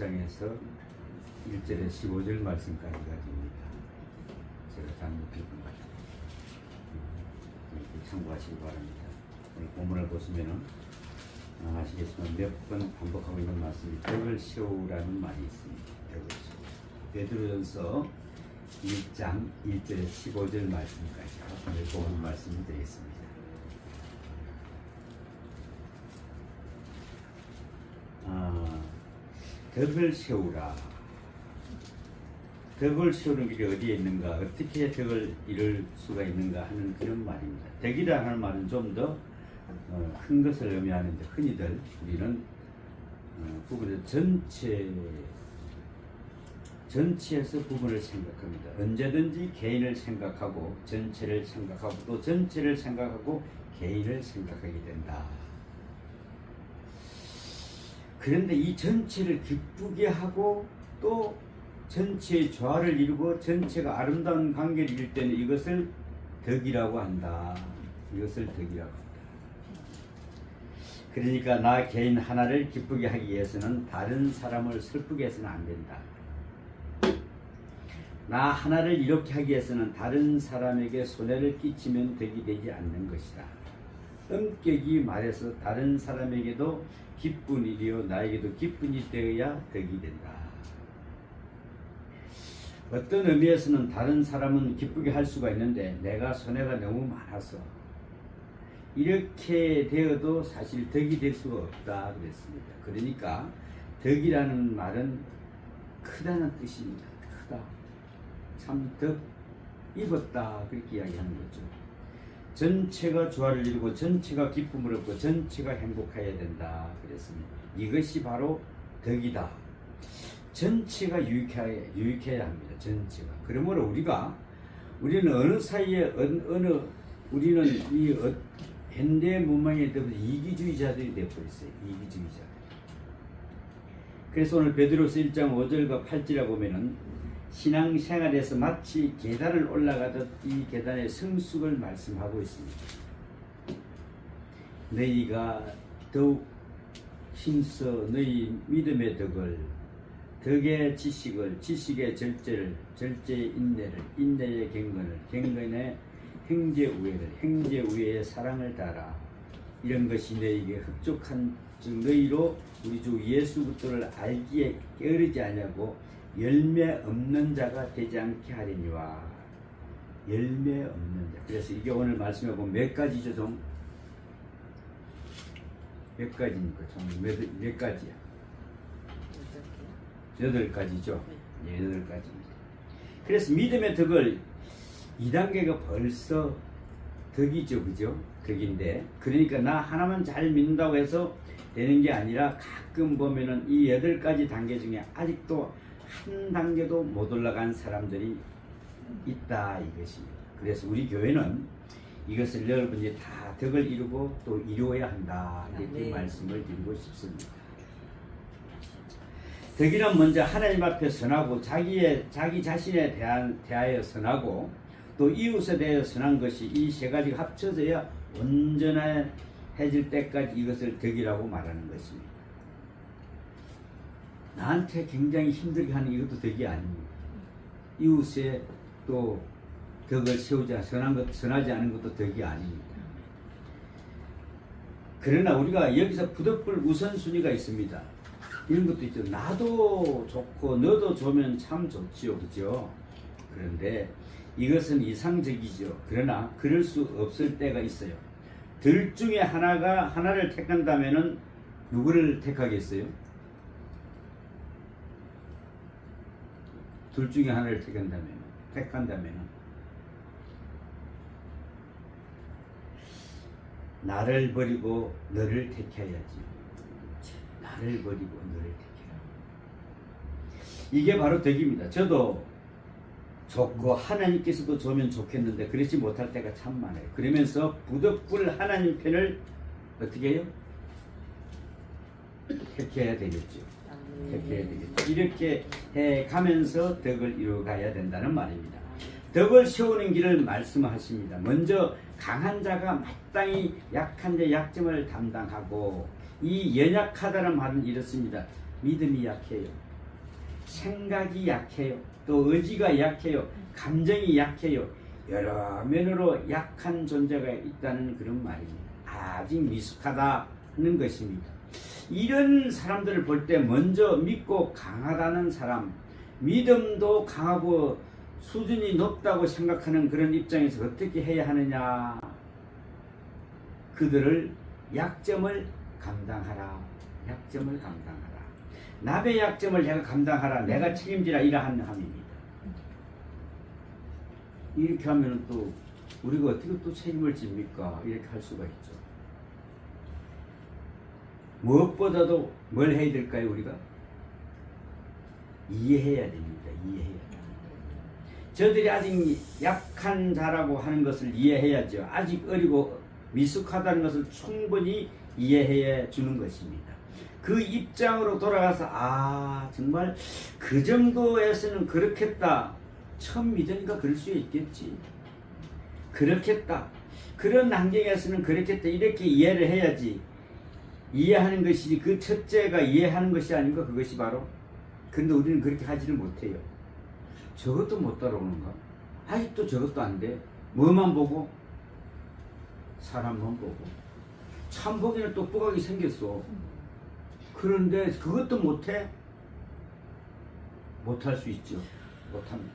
16장에서 1절에 15절 말씀까지가 됩니다. 제가 잘못했던 것 같아요. 참고하시기 바랍니다. 오늘 본문을 보시면은 아시겠지만 몇 번 반복하고 있는 말씀이 덕을 세우라는 말이 있습니다. 덕을 세우. 베드로전서 1장 1절에 15절 말씀까지 오늘 본 말씀이 되겠습니다. 덕을 세우라. 덕을 세우는 길이 어디에 있는가, 어떻게 덕을 이룰 수가 있는가 하는 그런 말입니다. 덕이라 하는 말은 좀 더 큰 것을 의미하는데, 흔히들 우리는 부분을 전체에서 부분을 생각합니다. 언제든지 개인을 생각하고 전체를 생각하고 또 전체를 생각하고 개인을 생각하게 된다. 그런데 이 전체를 기쁘게 하고 또 전체의 조화를 이루고 전체가 아름다운 관계를 이룰 때는 이것을 덕이라고 한다. 이것을 덕이라고 한다. 그러니까 나 개인 하나를 기쁘게 하기 위해서는 다른 사람을 슬프게 해서는 안 된다. 나 하나를 이렇게 하기 위해서는 다른 사람에게 손해를 끼치면 덕이 되지 않는 것이다. 엄격히 말해서 다른 사람에게도 기쁜 일이요 나에게도 기쁜 일이 되어야 덕이 된다. 어떤 의미에서는 다른 사람은 기쁘게 할 수가 있는데 내가 손해가 너무 많아서 이렇게 되어도 사실 덕이 될 수가 없다 그랬습니다. 그러니까 덕이라는 말은 크다는 뜻입니다. 크다. 참 덕 입었다 그렇게 이야기하는 거죠. 전체가 조화를 이루고 전체가 기쁨을 얻고 전체가 행복해야 된다 그랬습니다. 이것이 바로 덕이다. 전체가 유익해야 합니다. 전체가. 그러므로 우리는 어느 사이에 우리는 이 현대 문명에 대해서 이기주의자들이 되어버렸어요. 이기주의자. 그래서 오늘 베드로서 1장 5절과 8절에 보면은 신앙생활에서 마치 계단을 올라가듯 이 계단의 성숙을 말씀하고 있습니다. 너희가 더욱 힘써 너희 믿음의 덕을, 덕의 지식을, 지식의 절제를, 절제의 인내를, 인내의 경건을, 경건의 형제우애를, 형제우애의 사랑을 따라. 이런 것이 너희에게 흡족한 즉 너희로 우리 주 예수 그리스도를 알기에 게으르지 아니하고 열매 없는 자가 되지 않게 하리니와. 열매 없는 자. 그래서 이게 오늘 말씀해 보면 몇 가지죠? 좀 몇 가지입니까? 좀 몇 가지야? 8가지죠. 8가지입니다. 그래서 믿음의 덕을 2단계가 벌써 덕이죠, 그죠? 덕인데, 그러니까 나 하나만 잘 믿는다고 해서 되는 게 아니라 가끔 보면은 이 8가지 단계 중에 아직도 한 단계도 못 올라간 사람들이 있다 이것입니다. 그래서 우리 교회는 이것을 여러분이 다 덕을 이루고 또 이루어야 한다 이렇게 말씀을 드리고 싶습니다. 덕이란 먼저 하나님 앞에 선하고 자기 자신에 대하여 선하고 또 이웃에 대하여 선한 것이 이 3가지가 합쳐져야 온전해질 때까지 이것을 덕이라고 말하는 것입니다. 나한테 굉장히 힘들게 하는 이것도 덕이 아닙니다. 이웃에 또 덕을 세우지 선하지 않은 것도 덕이 아닙니다. 그러나 우리가 여기서 부득불 우선순위가 있습니다. 이런 것도 있죠. 나도 좋고 너도 좋으면 참 좋지요, 그죠? 그런데 이것은 이상적이죠. 그러나 그럴 수 없을 때가 있어요. 둘 중에 하나를 택한다면은 누구를 택하겠어요? 둘 중에 하나를 택한다면 나를 버리고 너를 택해야지. 나를 버리고 너를 택해야. 이게 바로 덕입니다. 저도 좋고 하나님께서도 좋으면 좋겠는데 그렇지 못할 때가 참 많아요. 그러면서 부득불 하나님 편을 어떻게 해요? 택해야 되겠죠. 택해야 되겠죠. 이렇게 해가면서 덕을 이루어가야 된다는 말입니다. 덕을 세우는 길을 말씀하십니다. 먼저 강한 자가 마땅히 약한 자의 약점을 담당하고, 이 연약하다는 말은 이렇습니다. 믿음이 약해요. 생각이 약해요. 또 의지가 약해요. 감정이 약해요. 여러 면으로 약한 존재가 있다는 그런 말입니다. 아직 미숙하다는 것입니다. 이런 사람들을 볼 때 먼저 믿고 강하다는 사람, 믿음도 강하고 수준이 높다고 생각하는 그런 입장에서 어떻게 해야 하느냐. 그들을 약점을 감당하라. 약점을 감당하라. 남의 약점을 내가 감당하라. 내가 책임지라. 이러한 함입니다. 이렇게 하면 또 우리가 어떻게 또 책임을 집니까? 이렇게 할 수가 있죠. 무엇보다도 뭘 해야 될까요? 우리가 이해해야 됩니다. 이해해야 됩니다. 저들이 아직 약한 자라고 하는 것을 이해해야죠. 아직 어리고 미숙하다는 것을 충분히 이해해 주는 것입니다. 그 입장으로 돌아가서 정말 그 정도에서는 그렇겠다. 처음 믿으니까 그럴 수 있겠지. 그렇겠다. 그런 환경에서는 그렇겠다. 이렇게 이해를 해야지. 이해하는 것이 그 첫째가 이해하는 것이 아닌가. 그것이 바로. 근데 우리는 그렇게 하지를 못해요. 저것도 못 따라오는가? 아직도 저것도 안 돼. 뭐만 보고? 사람만 보고. 참 보기는 똑똑하게 생겼어. 그런데 그것도 못해? 못할 수 있죠. 못합니다.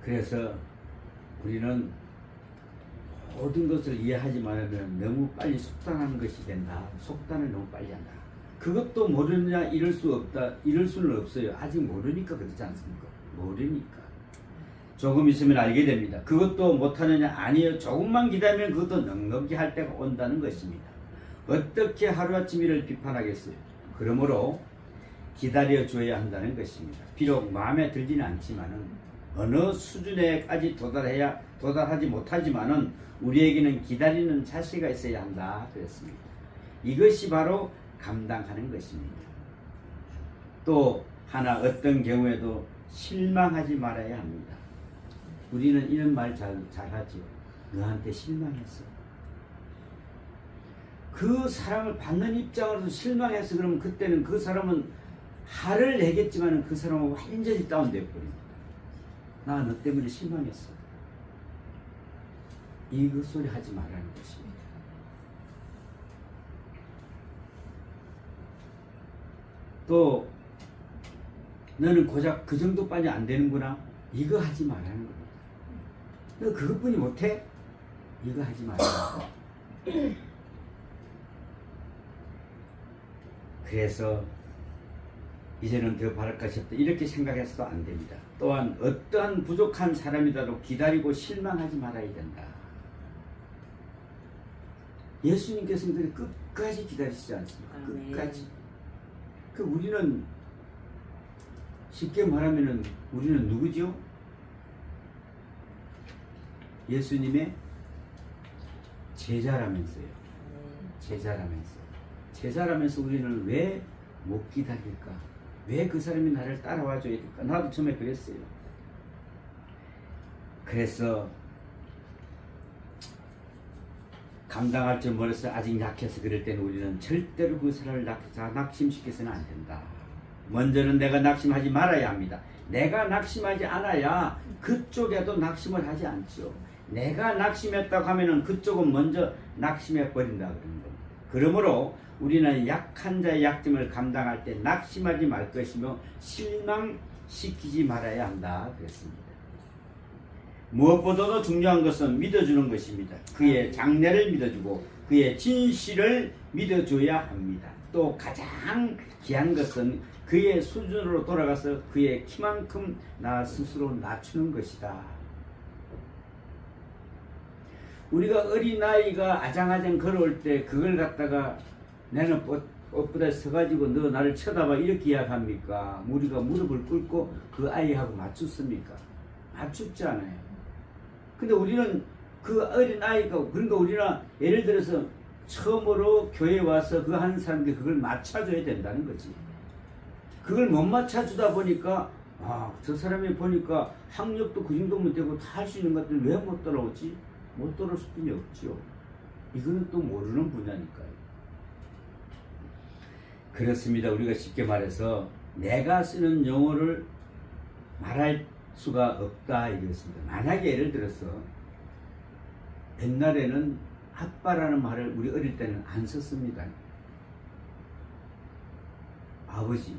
그래서 우리는 모든 것을 이해하지 말으면 너무 빨리 속단하는 것이 된다. 속단을 너무 빨리 한다. 그것도 모르느냐 이럴 수 없다. 이럴 수는 없어요. 아직 모르니까 그렇지 않습니까? 모르니까. 조금 있으면 알게 됩니다. 그것도 못하느냐? 아니에요. 조금만 기다리면 그것도 넉넉히 할 때가 온다는 것입니다. 어떻게 하루아침 이를 비판하겠어요? 그러므로 기다려 줘야 한다는 것입니다. 비록 마음에 들지는 않지만은 어느 수준에까지 도달하지 못하지만은 우리에게는 기다리는 자세가 있어야 한다 그랬습니다. 이것이 바로 감당하는 것입니다. 또 하나 어떤 경우에도 실망하지 말아야 합니다. 우리는 이런 말 잘하죠. 너한테 실망했어. 그 사람을 받는 입장으로서 실망해서 그러면 그때는 그 사람은 화를 내겠지만 그 사람은 완전히 다운되어 버립니다. 나 너 때문에 실망했어. 이거 소리 하지 말라는 것입니다. 또 너는 고작 그 정도뿐이 안 되는구나. 이거 하지 말라는 겁니다. 너 그것뿐이 못해? 이거 하지 말라. 그래서 이제는 더 바랄 것이 없다. 이렇게 생각해서도 안 됩니다. 또한 어떠한 부족한 사람이라도 기다리고 실망하지 말아야 된다. 예수님께서는 끝까지 기다리시지 않습니까? 끝까지. 우리는 쉽게 말하면은 우리는 누구죠? 예수님의 제자라면서요. 제자라면서 우리는 왜 못 기다릴까? 왜 그 사람이 나를 따라와 줘야 될까? 나도 처음에 그랬어요. 그래서 감당할 줄 몰라서 아직 약해서 그럴 때는 우리는 절대로 그 사람을 낙심시켜서는 안 된다. 먼저는 내가 낙심하지 말아야 합니다. 내가 낙심하지 않아야 그쪽에도 낙심을 하지 않죠. 내가 낙심했다고 하면은 그쪽은 먼저 낙심해 버린다 그러는 겁니다. 그러므로 우리는 약한 자의 약점을 감당할 때 낙심하지 말 것이며 실망시키지 말아야 한다 그랬습니다. 무엇보다도 중요한 것은 믿어주는 것입니다. 그의 장래를 믿어주고 그의 진실을 믿어줘야 합니다. 또 가장 귀한 것은 그의 수준으로 돌아가서 그의 키만큼 나 스스로 낮추는 것이다. 우리가 어린아이가 아장아장 걸어올 때 그걸 갖다가 나는 뻣뻣하게 서가지고 너 나를 쳐다봐 이렇게 이야기합니까? 우리가 무릎을 꿇고 그 아이하고 맞췄습니까? 맞췄지 않아요. 근데 우리는 그 어린아이가, 그러니까 우리는 예를 들어서 처음으로 교회에 와서 그 하는 사람들이 그걸 맞춰줘야 된다는 거지. 그걸 못 맞춰주다 보니까 저 사람이 보니까 학력도 그 정도면 되고 다 할 수 있는 것들 왜 못 따라오지? 못 따라올 수뿐이 없죠. 이거는 또 모르는 분야니까요. 그렇습니다. 우리가 쉽게 말해서 내가 쓰는 용어를 말할 수가 없다 이랬습니다. 만약에 예를 들어서 옛날에는 아빠라는 말을 우리 어릴 때는 안 썼습니다. 아버지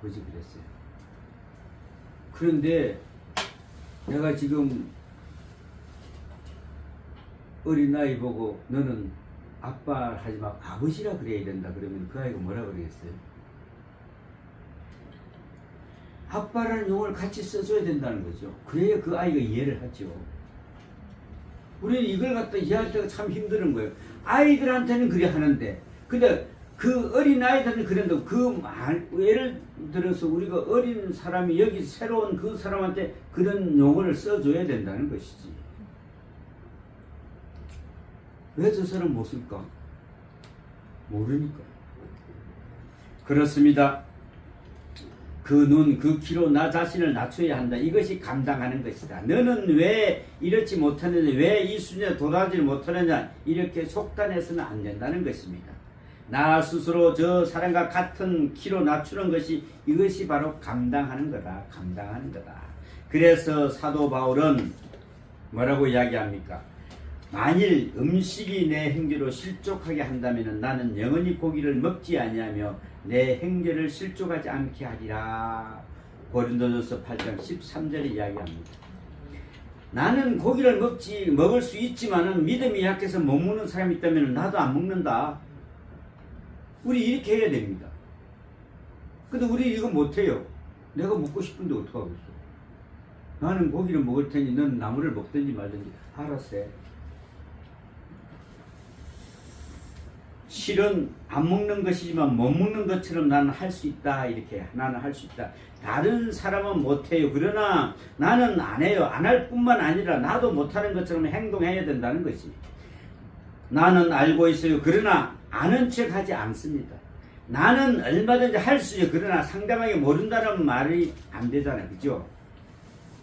그랬어요. 그런데 내가 지금 어린아이 보고 너는 아빠 하지 마 아버지라 그래야 된다 그러면 그 아이가 뭐라 그러겠어요? 아빠라는 용어를 같이 써줘야 된다는 거죠. 그래야 그 아이가 이해를 하죠. 우리는 이걸 갖다 이해할 때가 참 힘든 거예요. 아이들한테는 그래 하는데 근데 그 어린 아이들은 그런다고 예를 들어서 우리가 어린 사람이 여기 새로운 그 사람한테 그런 용어를 써줘야 된다는 것이지. 왜 저 사람 못 쓸까? 모르니까. 그렇습니다. 그 눈, 그 키로 나 자신을 낮춰야 한다. 이것이 감당하는 것이다. 너는 왜 이렇지 못하느냐, 왜 이 수준에 도달하지 못하느냐, 이렇게 속단해서는 안 된다는 것입니다. 나 스스로 저 사람과 같은 키로 낮추는 것이 이것이 바로 감당하는 거다. 감당하는 거다. 그래서 사도 바울은 뭐라고 이야기합니까? 만일 음식이 내 행제로 실족하게 한다면 나는 영원히 고기를 먹지 아니하며 내 행제를 실족하지 않게 하리라. 고린도전서 8장 13절에 이야기합니다. 나는 고기를 먹을 수 있지만은 믿음이 약해서 못 먹는 사람이 있다면 나도 안 먹는다. 우리 이렇게 해야 됩니다. 근데 우리 이거 못해요. 내가 먹고 싶은데 어떡하겠어. 나는 고기를 먹을 테니 넌 나물을 먹든지 말든지. 알았어. 실은 안 먹는 것이지만 못 먹는 것처럼 나는 할 수 있다. 이렇게 나는 할 수 있다. 다른 사람은 못해요. 그러나 나는 안 해요. 안 할 뿐만 아니라 나도 못하는 것처럼 행동해야 된다는 것이. 나는 알고 있어요. 그러나 아는 척 하지 않습니다. 나는 얼마든지 할 수 있어요. 그러나 상대방이 모른다는 말이 안 되잖아요. 그죠?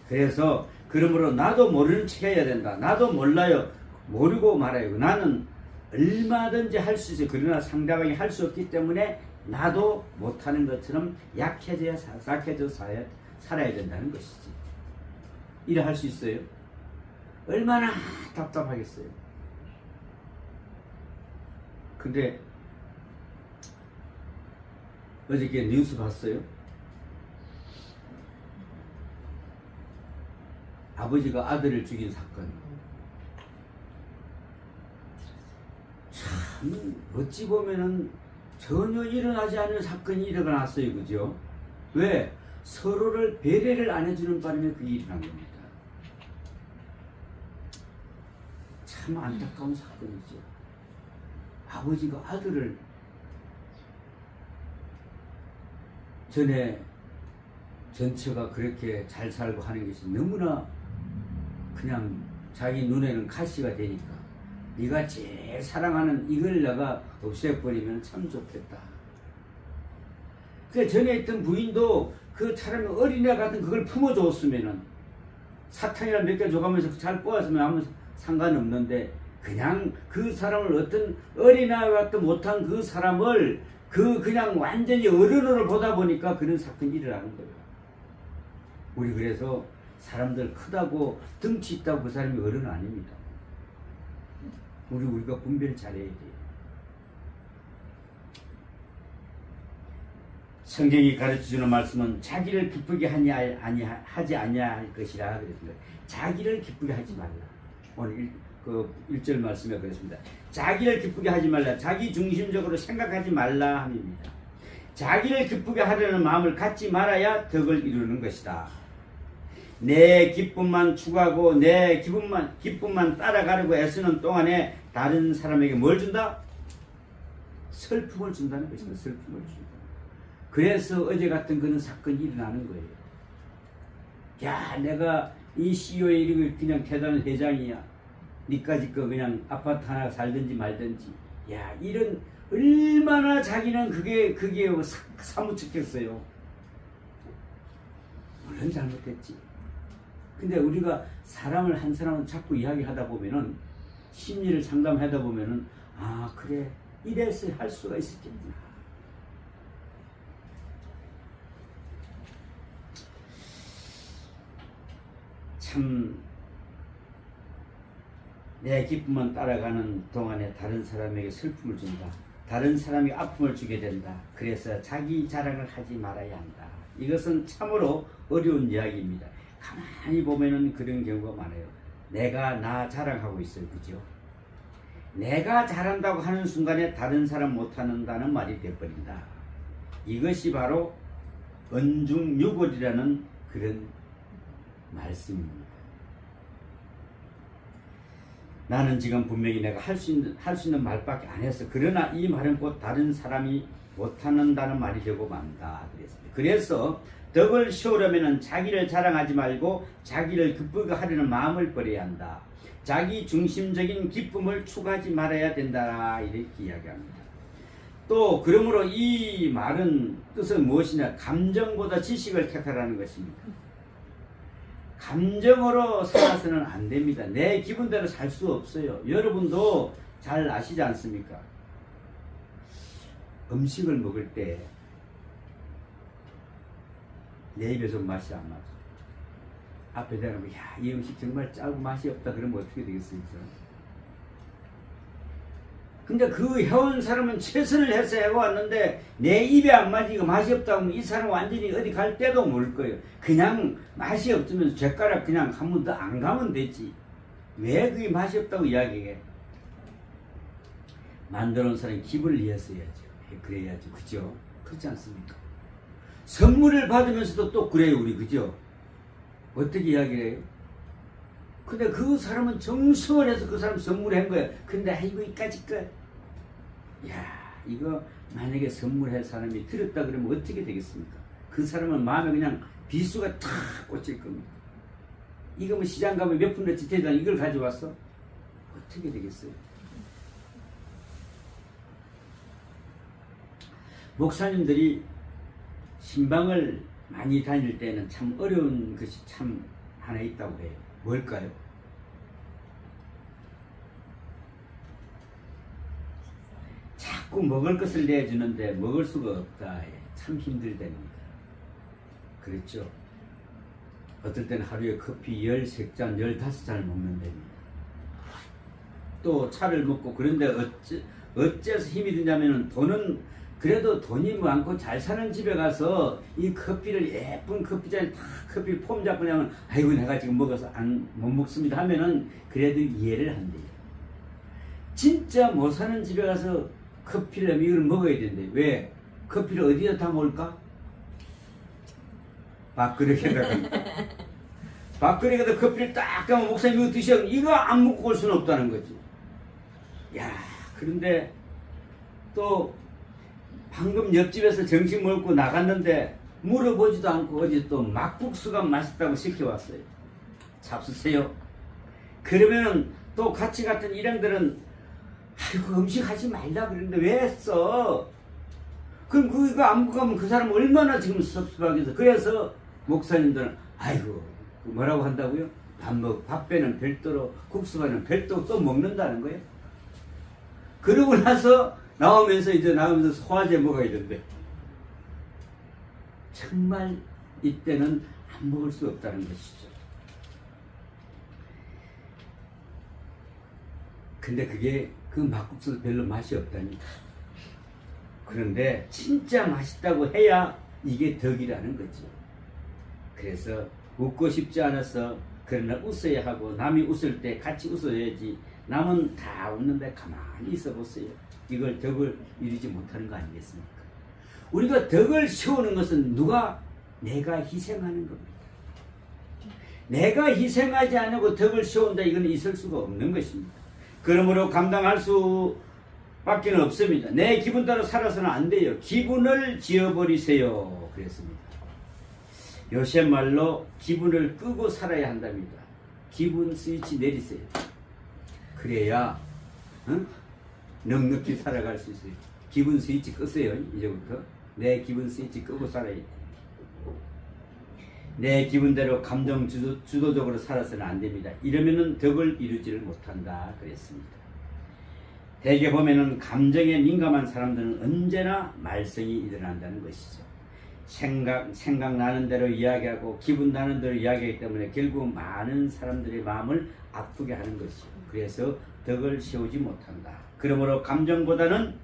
그래서 그러므로 나도 모르는 척 해야 된다. 나도 몰라요. 모르고 말아요. 나는 얼마든지 할 수 있어요. 그러나 상대방이 할 수 없기 때문에 나도 못하는 것처럼 약해져 살아야 된다는 것이지. 이래 할 수 있어요? 얼마나 답답하겠어요. 근데 어저께 뉴스 봤어요? 아버지가 아들을 죽인 사건. 참 어찌 보면은 전혀 일어나지 않은 사건이 일어났어요. 그죠? 왜? 서로를 배려를 안 해주는 바람에 그게 일어난 겁니다. 참 안타까운 사건이죠. 아버지가 아들을 전에 전처가 그렇게 잘 살고 하는 것이 너무나 그냥 자기 눈에는 가시가 되니까 네가 제일 사랑하는 이걸 내가 없애버리면 참 좋겠다. 그 전에 있던 부인도 그 사람이 어린애 같은 그걸 품어줬으면은 사탕이랑 몇 개 줘가면서 잘 꼬았으면 아무 상관없는데 그냥 그 사람을 어떤 어린아이 같도 못한 그 사람을 그냥 완전히 어른으로 보다 보니까 그런 사건이 일어나는 거예요. 우리 그래서 사람들 크다고 덩치 있다고 그 사람이 어른 아닙니다. 우리가 분별 잘해야 돼요. 성경이 가르쳐주는 말씀은 자기를 기쁘게 하지 아니할 것이라 그랬습니다. 자기를 기쁘게 하지 말라. 오늘 그 1절 말씀에 그랬습니다. 자기를 기쁘게 하지 말라. 자기 중심적으로 생각하지 말라 함입니다. 자기를 기쁘게 하려는 마음을 갖지 말아야 덕을 이루는 것이다. 내 기쁨만 추구하고 내 기쁨만 따라가려고 애쓰는 동안에 다른 사람에게 뭘 준다? 슬픔을 준다는 것입니다. 슬픔을 준다. 그래서 어제 같은 그런 사건이 일어나는 거예요. 야, 내가 이 CEO에 이르고 그냥 대단한 회장이야. 니까지 거 그냥 아파트 하나 살든지 말든지. 야, 이런 얼마나 자기는 그게 사무쳤겠어요. 물론 잘못했지. 근데 우리가 사람을 한 사람을 자꾸 이야기하다 보면은 심리를 상담하다 보면은 아 그래 이래서 할 수가 있었겠구나. 참 내 기쁨은 따라가는 동안에 다른 사람에게 슬픔을 준다. 다른 사람에게 아픔을 주게 된다. 그래서 자기 자랑을 하지 말아야 한다. 이것은 참으로 어려운 이야기입니다. 가만히 보면은 그런 경우가 많아요. 내가 나 자랑하고 있어요. 그죠? 내가 잘한다고 하는 순간에 다른 사람 못한다는 말이 되어버린다. 이것이 바로 언중유골이라는 그런 말씀입니다. 나는 지금 분명히 내가 할 수 있는 말밖에 안 했어. 그러나 이 말은 곧 다른 사람이 못한다는 말이 되고 만다. 그래서 덕을 세우려면 자기를 자랑하지 말고 자기를 기쁘게 하려는 마음을 버려야 한다. 자기 중심적인 기쁨을 추구하지 말아야 된다. 이렇게 이야기합니다. 또 그러므로 이 말은 뜻은 무엇이냐? 감정보다 지식을 택하라는 것입니다. 감정으로 살아서는 안 됩니다. 내 기분대로 살 수 없어요. 여러분도 잘 아시지 않습니까? 음식을 먹을 때 내 입에 좀 맛이 안 맞아. 앞에 대면 야, 이 음식 정말 짜고 맛이 없다 그러면 어떻게 되겠습니까? 근데 그 해온 사람은 최선을 해서 해왔는데 내 입에 안 맞으니까 맛이 없다고 하면 이 사람 완전히 어디 갈 데도 모를 거예요. 그냥 맛이 없으면 젓가락 그냥 한 번 더 안 가면 되지. 왜 그게 맛이 없다고 이야기해? 만들어 놓은 사람이 기분을 이해해서 해야죠. 그래야지. 그죠? 그렇지 않습니까? 선물을 받으면서도 또 그래요. 우리 그죠? 어떻게 이야기를 해요? 근데 그 사람은 정성을 해서 그 사람 선물한 거야. 근데 아이고 이까짓 거. 야, 이거 만약에 선물할 사람이 들었다 그러면 어떻게 되겠습니까? 그 사람은 마음에 그냥 비수가 탁 꽂힐 겁니다. 이거 뭐 시장 가면 몇 푼어치 되잖아. 이걸 가져왔어? 어떻게 되겠어요? 목사님들이 신방을 많이 다닐 때는 참 어려운 것이 참 하나 있다고 해요. 뭘까요? 자꾸 먹을 것을 내주는데 먹을 수가 없다. 참 힘들답니다. 그렇죠? 어떨 때는 하루에 커피 13잔, 15잔을 먹는답니다. 또 차를 먹고 그런데 어째서 힘이 드냐면은 돈은 그래도 돈이 많고 잘 사는 집에 가서 이 커피를 예쁜 커피잔에 다 커피 폼 잡고 나면 아이고 내가 지금 먹어서 못 먹습니다 하면은 그래도 이해를 한대요. 진짜 못 사는 집에 가서 커피를 하면 이걸 먹어야 된대. 왜? 커피를 어디다 다 먹을까? 밥그릇에다가. 밥그릇에다 커피를 딱 가면 목사님 이거 드셔. 이거 안 먹고 올 수는 없다는 거지. 야, 그런데 또 방금 옆집에서 점심 먹고 나갔는데 물어보지도 않고 어제 또 막국수가 맛있다고 시켜왔어요. 잡수세요. 그러면은 또 같이 갔던 일행들은 아이고 음식 하지 말라 그랬는데 왜 했어? 그럼 그거 안 먹고 가면 그 사람 얼마나 지금 섭섭하겠어. 그래서 목사님들은 아이고 뭐라고 한다고요? 밥배는 별도로 국수배는 별도로 또 먹는다는 거예요. 그러고 나서 나오면서 소화제 먹어야 된대. 정말 이때는 안 먹을 수 없다는 것이죠. 근데 그게 그 막국수 별로 맛이 없다니까. 그런데 진짜 맛있다고 해야 이게 덕이라는 거죠. 그래서 웃고 싶지 않아서 그러나 웃어야 하고 남이 웃을 때 같이 웃어야지. 남은 다 웃는데 가만히 있어 보세요. 이걸 덕을 이루지 못하는 거 아니겠습니까? 우리가 덕을 세우는 것은 내가 희생하는 겁니다. 내가 희생하지 않고 덕을 세운다 이건 있을 수가 없는 것입니다. 그러므로 감당할 수밖에 없습니다. 내 기분 따라 살아서는 안 돼요. 기분을 지어버리세요. 그랬습니다. 요새 말로 기분을 끄고 살아야 한답니다. 기분 스위치 내리세요. 그래야 넉넉히 살아갈 수 있어요. 기분 스위치 끄세요. 이제부터 내 기분 스위치 끄고 살아야 돼요. 내 기분대로 감정 주도적으로 살아서는 안 됩니다. 이러면은 덕을 이루지를 못한다 그랬습니다. 대개 보면은 감정에 민감한 사람들은 언제나 말썽이 일어난다는 것이죠. 생각나는 대로 이야기하고 기분 나는 대로 이야기하기 때문에 결국 많은 사람들의 마음을 아프게 하는 것이요. 그래서 덕을 세우지 못한다. 그러므로 감정보다는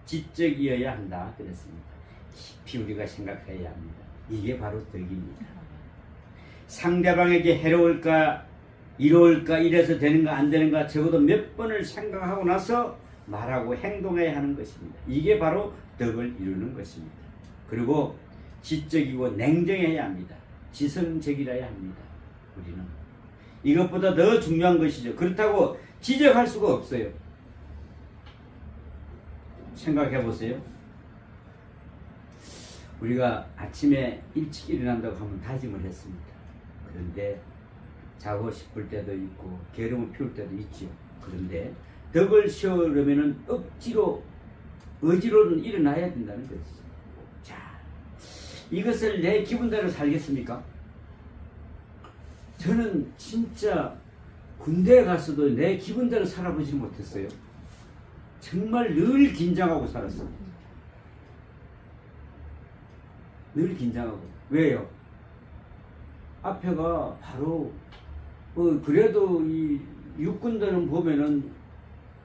지적이어야 한다. 그랬습니다. 깊이 우리가 생각해야 합니다. 이게 바로 덕입니다. 상대방에게 해로울까 이로울까 이래서 되는가 안 되는가 적어도 몇 번을 생각하고 나서 말하고 행동해야 하는 것입니다. 이게 바로 덕을 이루는 것입니다. 그리고 지적이고 냉정해야 합니다. 지성적이라야 합니다. 우리는 이것보다 더 중요한 것이죠. 그렇다고 지적할 수가 없어요. 생각해 보세요. 우리가 아침에 일찍 일어난다고 하면 다짐을 했습니다. 그런데 자고 싶을 때도 있고 게으름을 피울 때도 있죠. 그런데 덕을 세우려면 의지로는 일어나야 된다는 거지. 자, 이것을 내 기분대로 살겠습니까? 저는 진짜 군대에 가서도 내 기분대로 살아보지 못했어요. 정말 늘 긴장하고 살았습니다. 늘 긴장하고. 왜요? 앞에가 바로 그래도 이 육군들은 보면은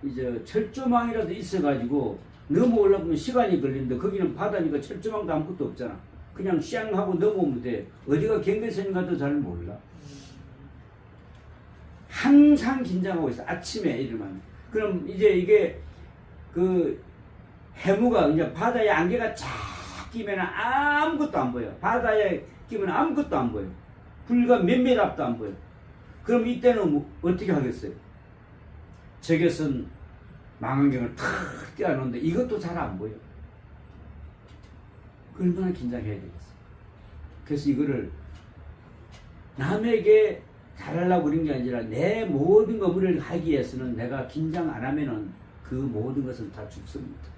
이제 철조망이라도 있어가지고 넘어오려면 시간이 걸리는데 거기는 바다니까 철조망도 아무것도 없잖아. 그냥 샹 하고 넘어오면 돼. 어디가 경계선인가도 잘 몰라. 항상 긴장하고 있어. 아침에 일어나면. 그럼 이제 이게 그 해무가 이제 바다에 안개가 쫙 끼면 아무것도 안 보여. 바다에 끼면 아무것도 안 보여. 불과 몇몇 앞도 안 보여. 그럼 이때는 어떻게 하겠어요? 적외선 망원경을 탁 띄워놓는데 이것도 잘 안 보여. 얼마나 긴장해야 되겠어요? 그래서 이거를 남에게 잘하려고 그런 게 아니라 내 모든 업무를 하기 위해서는 내가 긴장 안 하면은 그 모든 것은 다 죽습니다.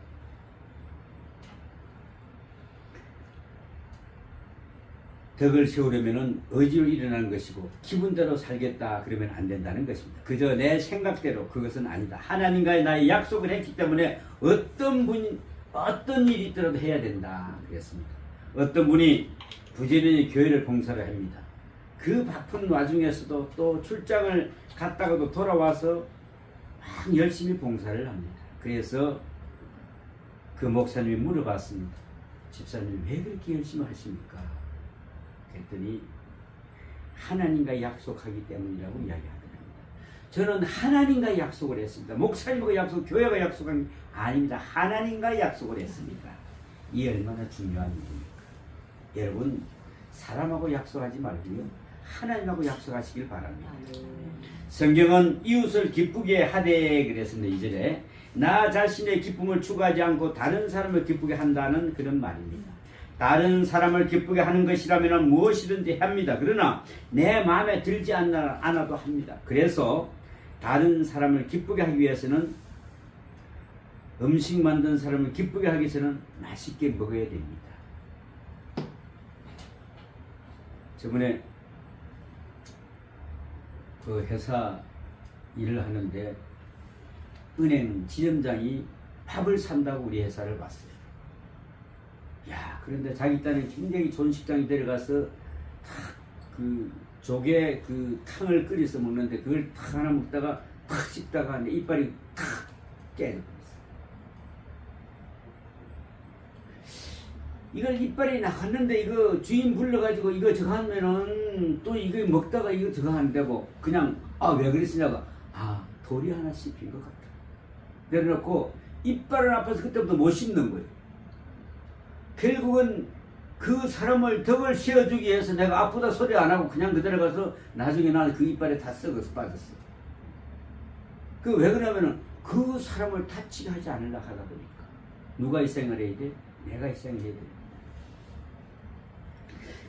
덕을 세우려면은 의지로 일어나는 것이고 기분대로 살겠다 그러면 안 된다는 것입니다. 그저 내 생각대로 그것은 아니다. 하나님과의 나의 약속을 했기 때문에 어떤 일이 있더라도 해야 된다 그랬습니다. 어떤 분이 부지런히 교회를 봉사를 합니다. 그 바쁜 와중에서도 또 출장을 갔다가도 돌아와서 막 열심히 봉사를 합니다. 그래서 그 목사님이 물어봤습니다. 집사님 왜 그렇게 열심히 하십니까? 그랬더니 하나님과 약속하기 때문이라고 이야기하더랍니다. 저는 하나님과 약속을 했습니다. 목사님과 약속, 교회가 약속한 게 아닙니다. 하나님과 약속을 했습니다. 이 얼마나 중요한 일입니까? 여러분 사람하고 약속하지 말고요. 하나님하고 약속하시길 바랍니다. 성경은 이웃을 기쁘게 하되 그랬습니다. 2절에 나 자신의 기쁨을 추구하지 않고 다른 사람을 기쁘게 한다는 그런 말입니다. 다른 사람을 기쁘게 하는 것이라면 무엇이든지 합니다. 그러나 내 마음에 들지 않아도 합니다. 그래서 다른 사람을 기쁘게 하기 위해서는 음식 만든 사람을 기쁘게 하기 위해서는 맛있게 먹어야 됩니다. 저번에 그 회사 일을 하는데 은행 지점장이 밥을 산다고 우리 회사를 봤어요. 야, 그런데 자기 딸은 굉장히 좋은 식당에 데려가서 탁 그 조개 그 탕을 끓여서 먹는데 그걸 탁 하나 먹다가 탁 씹다가 이빨이 탁 깨져버렸어. 이걸 이빨이 나갔는데 이거 주인 불러가지고 이거 저거 하면은 또 이거 먹다가 이거 저거 한다고 그냥 왜 그랬으냐고 돌이 하나 씹힌 것 같다. 내려놓고 이빨은 아파서 그때부터 못 씹는 거예요. 결국은 그 사람을 덕을 씌워주기 위해서 내가 아프다 소리 안 하고 그냥 그대로 가서 나중에 나는 그 이빨에 다 썩어서 빠졌어. 그 왜 그러냐면은 그 사람을 다치게 하지 않으려고 하다 보니까 누가 희생을 해야 돼? 내가 희생을 해야 돼.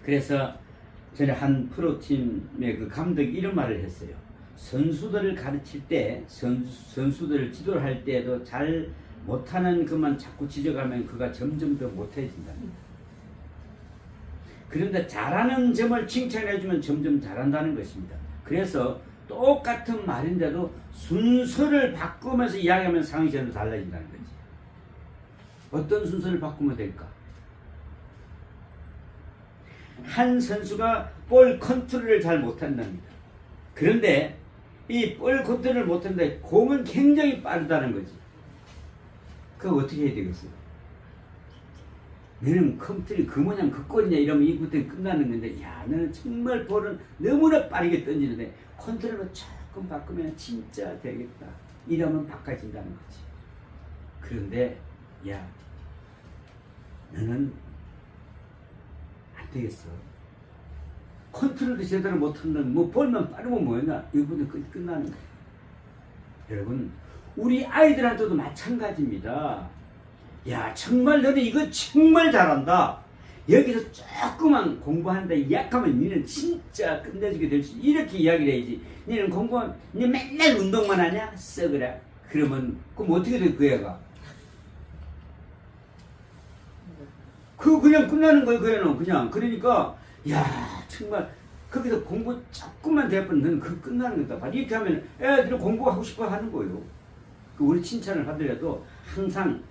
그래서 전에 한 프로팀의 그 감독이 이런 말을 했어요. 선수들을 가르칠 때 선수들을 지도를 할 때도 잘 못하는 것만 자꾸 지적하면 그가 점점 더 못해진답니다. 그런데 잘하는 점을 칭찬해주면 점점 잘한다는 것입니다. 그래서 똑같은 말인데도 순서를 바꾸면서 이야기하면 상황이 전혀 달라진다는 거지. 어떤 순서를 바꾸면 될까? 한 선수가 볼 컨트롤을 잘 못한답니다. 그런데 이 볼 컨트롤을 못하는데 공은 굉장히 빠르다는 거지. 그거 어떻게 해야 되겠어요? 너는 컴퓨터이 그 모양 그 꼴이냐 이러면 이부터 끝나는 건데, 야 너는 정말 볼은 너무나 빠르게 던지는데 컨트롤을 조금 바꾸면 진짜 되겠다 이러면 바꿔진다는 거지. 그런데 야 너는 안 되겠어. 컨트롤도 제대로 못한다면 뭐 볼만 빠르면 뭐였나, 이부터 끝나는 거야. 여러분 우리 아이들한테도 마찬가지입니다. 야 정말 너는 이거 정말 잘한다. 여기서 조금만 공부한다 약하면 니는 진짜 끝내주게 될 수, 이렇게 이야기를 해야지. 니는 공부하면 니 맨날 운동만 하냐? 썩으라. 그러면 그럼 어떻게 돼 그 애가? 그냥 끝나는 거예요. 그 애는 그냥. 그러니까 야 정말 거기서 공부 조금만 대하면 너는 그 끝나는 거다. 이렇게 하면 애들은 공부하고 싶어 하는 거예요. 우리 칭찬을 하더라도 항상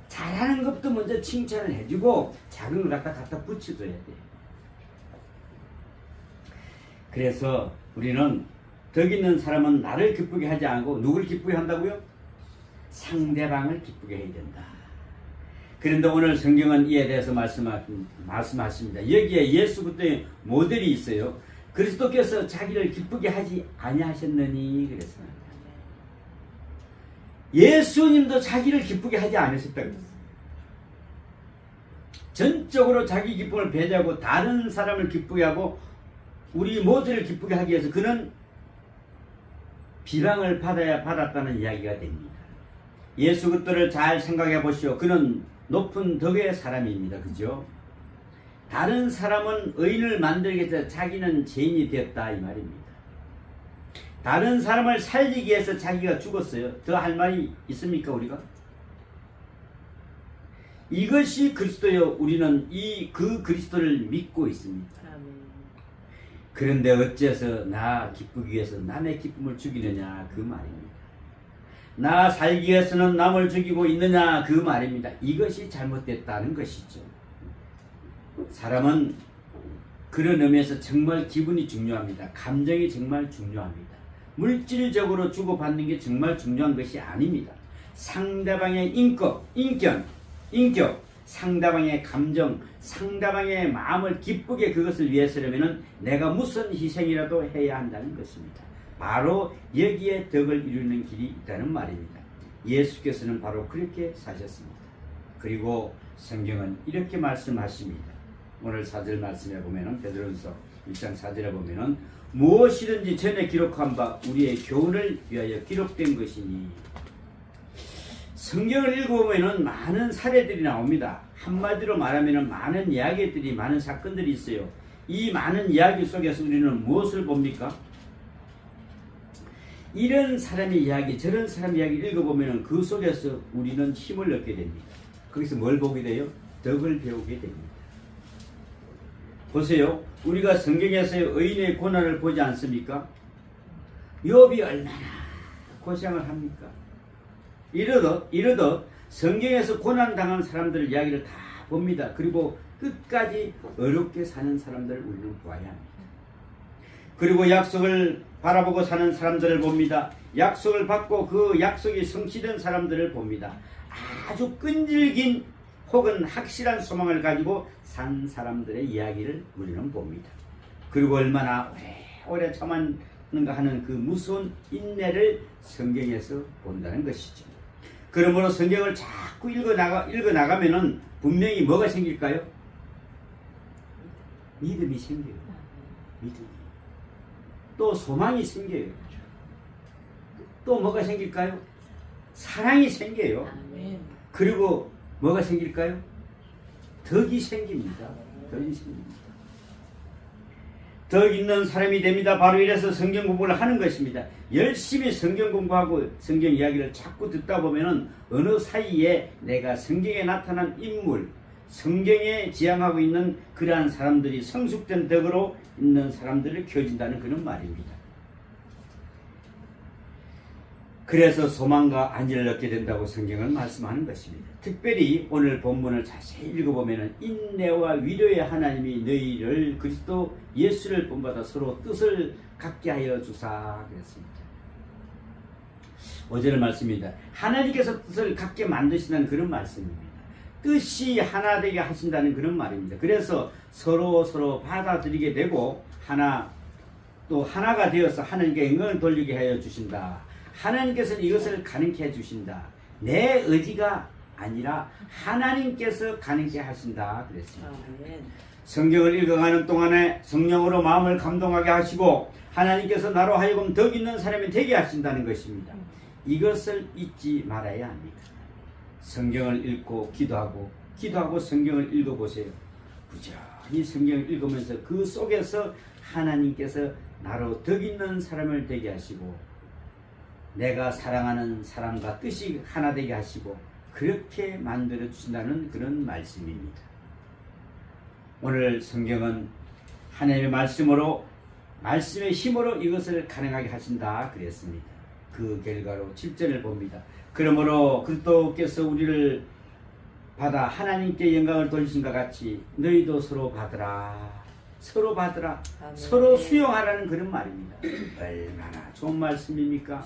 잘하는 것부터 먼저 칭찬을 해주고 작은 걸 갖다 붙여줘야 돼. 그래서 우리는 덕 있는 사람은 나를 기쁘게 하지 않고 누구를 기쁘게 한다고요? 상대방을 기쁘게 해야 된다. 그런데 오늘 성경은 이에 대해서 말씀하십니다. 여기에 예수 그리스도의 모델이 있어요. 그리스도께서 자기를 기쁘게 하지 아니하셨느니 그랬어요. 예수님도 자기를 기쁘게 하지 않으셨다고 했어요. 전적으로 자기 기쁨을 배제하고 다른 사람을 기쁘게 하고 우리 모두를 기쁘게 하기 위해서 그는 비방을 받았다는 이야기가 됩니다. 예수 그리스도를 잘 생각해 보시오. 그는 높은 덕의 사람입니다. 그죠? 다른 사람은 의인을 만들기 위해서 자기는 죄인이 되었다 이 말입니다. 다른 사람을 살리기 위해서 자기가 죽었어요. 더 할 말이 있습니까 우리가? 이것이 그리스도요. 우리는 그 그리스도를 믿고 있습니다. 그런데 어째서 나 기쁘기 위해서 남의 기쁨을 죽이느냐 그 말입니다. 나 살기 위해서는 남을 죽이고 있느냐 그 말입니다. 이것이 잘못됐다는 것이죠. 사람은 그런 의미에서 정말 기분이 중요합니다. 감정이 정말 중요합니다. 물질적으로 주고받는 게 정말 중요한 것이 아닙니다. 상대방의 인격, 상대방의 감정, 상대방의 마음을 기쁘게 그것을 위해서라면 내가 무슨 희생이라도 해야 한다는 것입니다. 바로 여기에 덕을 이루는 길이 있다는 말입니다. 예수께서는 바로 그렇게 사셨습니다. 그리고 성경은 이렇게 말씀하십니다. 오늘 4절 말씀에 보면은 베드로전서 1장 4절에 보면은 무엇이든지 전에 기록한 바 우리의 교훈을 위하여 기록된 것이니. 성경을 읽어보면 많은 사례들이 나옵니다. 한마디로 말하면 많은 이야기들이, 많은 사건들이 있어요. 이 많은 이야기 속에서 우리는 무엇을 봅니까? 이런 사람의 이야기, 저런 사람의 이야기를 읽어보면 그 속에서 우리는 힘을 얻게 됩니다. 거기서 뭘 보게 돼요? 덕을 배우게 됩니다. 보세요. 우리가 성경에서의 의인의 고난을 보지 않습니까? 욥이 얼마나 고생을 합니까? 이러듯 성경에서 고난당한 사람들 이야기를 다 봅니다. 그리고 끝까지 어렵게 사는 사람들을 우리는 보아야 합니다. 그리고 약속을 바라보고 사는 사람들을 봅니다. 약속을 받고 그 약속이 성취된 사람들을 봅니다. 아주 끈질긴 혹은 확실한 소망을 가지고 산 사람들의 이야기를 우리는 봅니다. 그리고 얼마나 오래 참았는가 하는 그 무서운 인내를 성경에서 본다는 것이죠. 그러므로 성경을 자꾸 읽어나가면은 분명히 뭐가 생길까요? 믿음이 생겨요. 믿음이. 또 소망이 생겨요. 또 뭐가 생길까요? 사랑이 생겨요. 그리고 뭐가 생길까요? 덕이 생깁니다. 덕이 생깁니다. 덕 있는 사람이 됩니다. 바로 이래서 성경 공부를 하는 것입니다. 열심히 성경 공부하고 성경 이야기를 자꾸 듣다 보면은 어느 사이에 내가 성경에 나타난 인물, 성경에 지향하고 있는 그러한 사람들이 성숙된 덕으로 있는 사람들을 켜진다는 그런 말입니다. 그래서 소망과 안위를 얻게 된다고 성경은 말씀하는 것입니다. 특별히 오늘 본문을 자세히 읽어보면 인내와 위로의 하나님이 너희를 그리스도 예수를 본받아 서로 뜻을 갖게 하여 주사 그랬습니다. 5절 말씀입니다. 하나님께서 뜻을 갖게 만드신다는 그런 말씀입니다. 뜻이 하나 되게 하신다는 그런 말입니다. 그래서 서로 받아들이게 되고 또 하나가 되어서 하나님께 영광을 돌리게 하여 주신다. 하나님께서는 이것을 가능케 해 주신다. 내 의지가 아니라 하나님께서 가능케 하신다 그랬습니다. 성경을 읽어가는 동안에 성령으로 마음을 감동하게 하시고 하나님께서 나로 하여금 덕 있는 사람이 되게 하신다는 것입니다. 이것을 잊지 말아야 합니다. 성경을 읽고 기도하고 성경을 읽어보세요. 부지런히 성경을 읽으면서 그 속에서 하나님께서 나로 덕 있는 사람을 되게 하시고 내가 사랑하는 사람과 뜻이 하나 되게 하시고 그렇게 만들어 주신다는 그런 말씀입니다. 오늘 성경은 하나님의 말씀의 힘으로 이것을 가능하게 하신다 그랬습니다. 그 결과로 7절을 봅니다. 그러므로 그리스도께서 우리를 받아 하나님께 영광을 돌리신 것 같이 너희도 서로 받으라. 아멘. 서로 수용하라는 그런 말입니다. 얼마나 좋은 말씀입니까?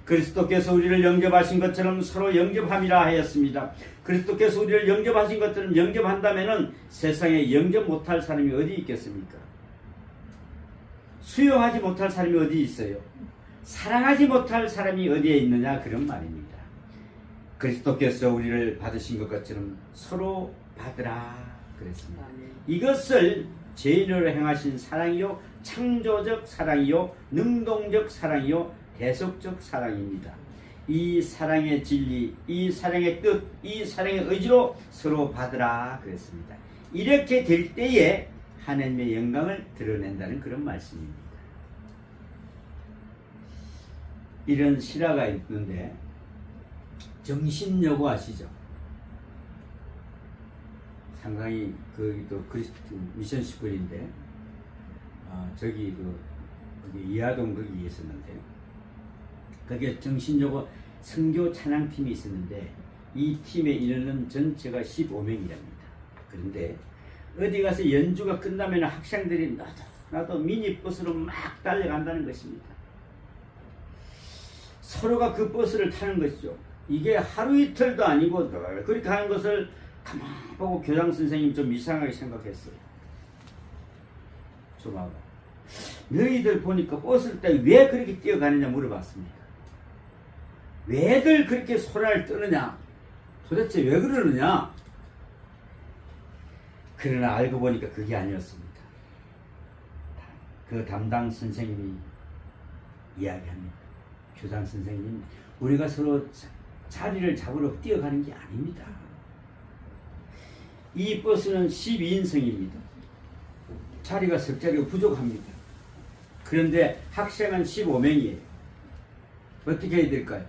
그리스도께서 우리를 영접하신 것처럼 서로 영접함이라 하였습니다. 그리스도께서 우리를 영접하신 것처럼 영접한다면 세상에 영접 못할 사람이 어디 있겠습니까? 수용하지 못할 사람이 어디 있어요? 사랑하지 못할 사람이 어디에 있느냐 그런 말입니다. 그리스도께서 우리를 받으신 것처럼 서로 받으라 그랬습니다. 이것을 죄인으로 행하신 사랑이요 창조적 사랑이요 능동적 사랑이요 대속적 사랑입니다. 이 사랑의 진리, 이 사랑의 뜻, 이 사랑의 의지로 서로 받으라 그랬습니다. 이렇게 될 때에 하나님의 영광을 드러낸다는 그런 말씀입니다. 이런 실화가 있는데 정신여고 아시죠? 상당히 또 그리스도 미션 스쿨인데 저기 거기 이하동 거기 있었는데요. 거기에 정신여고 선교 찬양팀이 있었는데 이 팀의 인원은 전체가 15명이랍니다. 그런데 어디 가서 연주가 끝나면 학생들이 나도 미니버스로 막 달려간다는 것입니다. 서로가 그 버스를 타는 것이죠. 이게 하루 이틀도 아니고 그렇게 하는 것을 가만 보고 교장 선생님 좀 이상하게 생각했어요. 좀 봐봐. 너희들 보니까 버스를 타고 왜 그렇게 뛰어가느냐 물어봤습니다. 왜들 그렇게 소리를 뜨느냐? 도대체 왜 그러느냐? 그러나 알고 보니까 그게 아니었습니다. 그 담당 선생님이 이야기합니다. 교장 선생님, 우리가 서로 자리를 잡으러 뛰어가는 게 아닙니다. 이 버스는 12인승입니다. 자리가 석 자리가 부족합니다. 그런데 학생은 15명이에요. 어떻게 해야 될까요?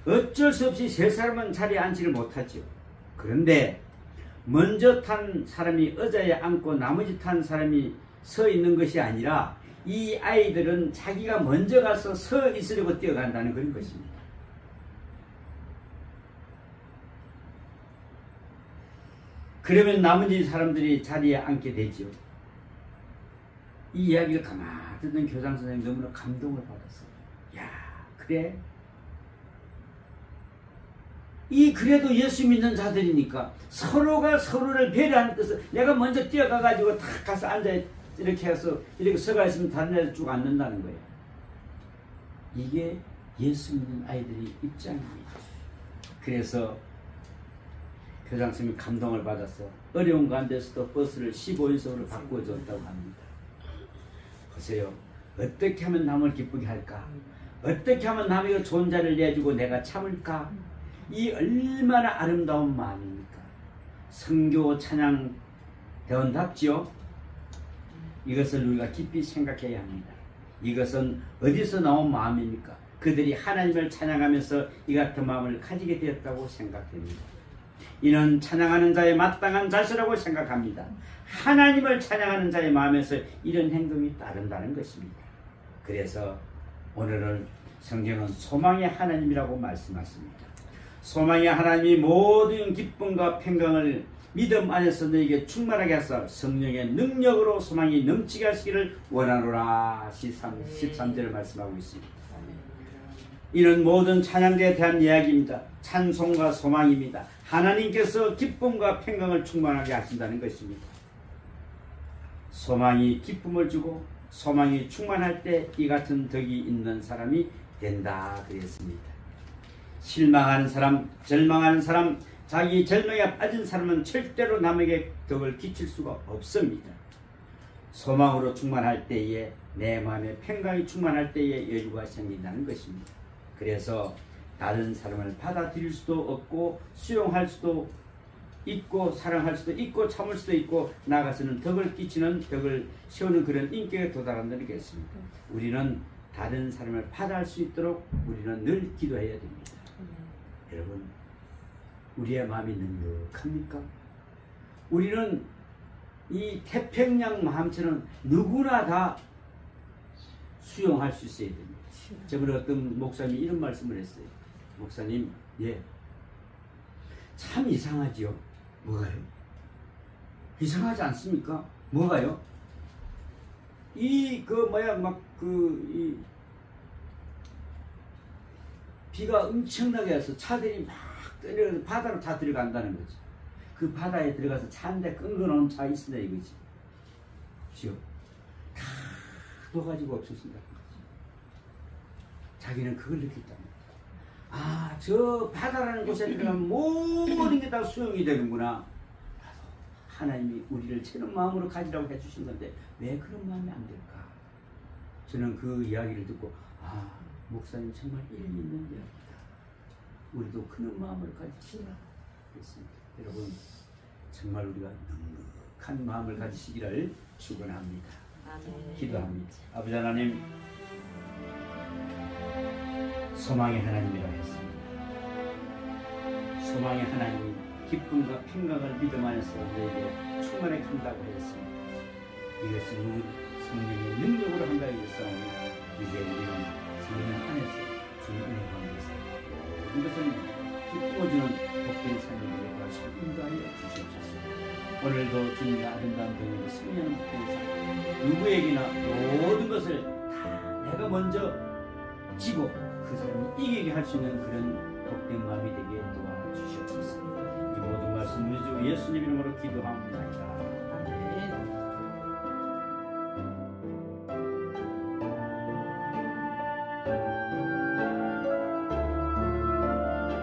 어쩔 수 없이 세 사람은 자리에 앉지를 못하죠. 그런데 먼저 탄 사람이 의자에 앉고 나머지 탄 사람이 서 있는 것이 아니라 이 아이들은 자기가 먼저 가서 서 있으려고 뛰어간다는 그런 것입니다. 그러면 나머지 사람들이 자리에 앉게 되죠. 이 이야기를 가만히 듣는 교장 선생님 너무나 감동을 받았어요. 야, 그래? 그래도 예수 믿는 자들이니까 서로가 서로를 배려하는 뜻을 내가 먼저 뛰어가가지고 탁 가서 앉아 이렇게 해서 이렇게 서가 있으면 다른 애들 쭉 앉는다는 거예요. 이게 예수 믿는 아이들의 입장입니다. 그래서 교장 선생님이 감동을 받아서 어려운 가운데서도 버스를 15인승으로 바꾸어줬다고 합니다. 보세요. 어떻게 하면 남을 기쁘게 할까? 어떻게 하면 남에게 좋은 자리를 내주고 내가 참을까? 이 얼마나 아름다운 마음입니까? 선교 찬양 대원답지요? 이것을 우리가 깊이 생각해야 합니다. 이것은 어디서 나온 마음입니까? 그들이 하나님을 찬양하면서 이 같은 마음을 가지게 되었다고 생각됩니다. 이는 찬양하는 자의 마땅한 자세라고 생각합니다. 하나님을 찬양하는 자의 마음에서 이런 행동이 따른다는 것입니다. 그래서 오늘은 성경은 소망의 하나님이라고 말씀하십니다. 소망의 하나님이 모든 기쁨과 평강을 믿음 안에서 너에게 충만하게 하사 성령의 능력으로 소망이 넘치게 하시기를 원하노라. 13절을 말씀하고 있습니다. 이는 모든 찬양대에 대한 이야기입니다. 찬송과 소망입니다. 하나님께서 기쁨과 평강을 충만하게 하신다는 것입니다. 소망이 기쁨을 주고 소망이 충만할 때 이 같은 덕이 있는 사람이 된다 그랬습니다. 실망하는 사람, 절망하는 사람, 자기 절망에 빠진 사람은 절대로 남에게 덕을 끼칠 수가 없습니다. 소망으로 충만할 때에 내 마음에 평강이 충만할 때에 여유가 생긴다는 것입니다. 그래서 다른 사람을 받아들일 수도 없고 수용할 수도 있고 사랑할 수도 있고 참을 수도 있고 나아가서는 덕을 끼치는 덕을 세우는 그런 인격에 도달한다는 것입니다. 우리는 다른 사람을 받아할 수 있도록 우리는 늘 기도해야 됩니다. 여러분, 우리의 마음이 넉넉합니까? 우리는 이 태평양 마음처럼 누구나 다 수용할 수 있어야 됩니다. 저번에 어떤 목사님이 이런 말씀을 했어요. 목사님, 참 이상하지요? 뭐가요? 이상하지 않습니까? 뭐가요? 비가 엄청나게 와서 차들이 막 내려가서 바다로 다 들어간다는 거지. 그 바다에 들어가서 차 한 대 끊어놓은 차 있으나 이거지. 보시오. 다 녹아지고 없어진다. 자기는 그걸 느꼈답니다. 아, 저 바다라는 곳에 들어가면 모든 게 다 수용이 되는구나. 하나님이 우리를 새로운 마음으로 가지라고 해주신 건데 왜 그런 마음이 안 될까? 저는 그 이야기를 듣고 목사님 정말 일리 있는 이야기다. 우리도 그런 마음으로 가지시라 그랬습니다. 여러분, 정말 우리가 넉넉한 마음을 가지시기를 축원합니다. 기도합니다. 아버지 하나님, 소망의 하나님이라고 했습니다. 소망의 하나님이 기쁨과 평강을 믿음 안에서 너에게 충만하게 한다고 했습니다. 이것은 성령의 능력으로 한다고 했사오니 이제 우리는 성령 안에서 주의 은혜 가운데서 모든 것을 기쁨을 주는 복된 삶을 구하시고 인도하여 주시옵소서. 오늘도 주님의 아름다운 병으로 승리하는 복된 삶, 누구에게나 모든 것을 다 내가 먼저 지고 그 사람이 이기게 할 수 있는 그런 복된 마음이 되게 도와주시옵소서. 이 모든 말씀 우리 주 예수님 이름으로 기도합니다.